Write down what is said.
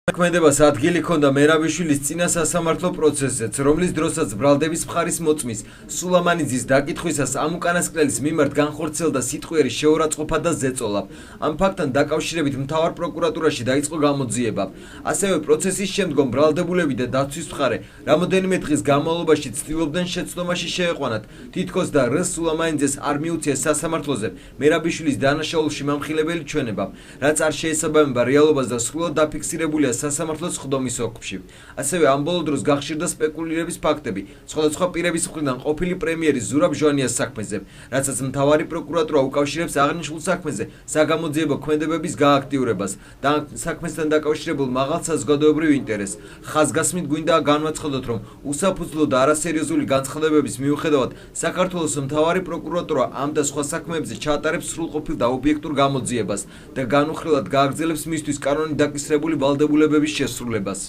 ქმედებას ადგილი ჰქონდა მერაბიშვილის წინა სასამართლო პროცესზეც, რომლის დროსაც ბრალდების მხარის მოწმის სულამანიძის დაკითხვისას ამ უკანასკნელის მიმართ განხორციელდა სიტყვიერი შეურაცხყოფა და ზეწოლა. ამ ფაქტთან დაკავშირებით მთავარ პროკურატურაში დაიწყო გამოძიება. ასევე პროცესის შემდგომ ბრალდებულები და დაცვის მხარე რამოდენიმე დღის განმავლობაში ცდილობდნენ შეცდომაში შეეყვანათ თითქოს და რ სულამანიძეს არ მიუციეს სასამართლოზე მერაბიშვილის დანაშაულში მამხილებელი ჩვენება, რაც არ შეესაბამება რეალობას და სრულად დაფიქსირებულია სასამართლოს ხდომის ოკრში. ასევე ამ ბოლო დროს გახშირდა სპეკულირების ფაქტები სხვადასხვა პირების მხრიდან ყოფილი პრემიერი ზურაბ ჟვანიას საქმეზე, რასაც მთავარი პროკურატურა უკავშირებს აღნიშნულ საქმეზე საგამოძიებო ქმედებების გააქტიურებას და საქმესთან დაკავშირებულ მაღალ საზოგადოებრივ ინტერესს. ხაზგასმით გვინდა განვაცხადოთ, რომ უსაფუძვლო და არასერიოზული განცხადებების მიუხედავად საქართველოს მთავარი პროკურატურა ამ და სხვა საქმეებზე ჩაატარებს სრულყოფილ და ობიექტურ გამოძიებას და განუხრელად გააგრძელებს მისთვის კანონით დაკისრებული ვალდებულებების შესრულებას.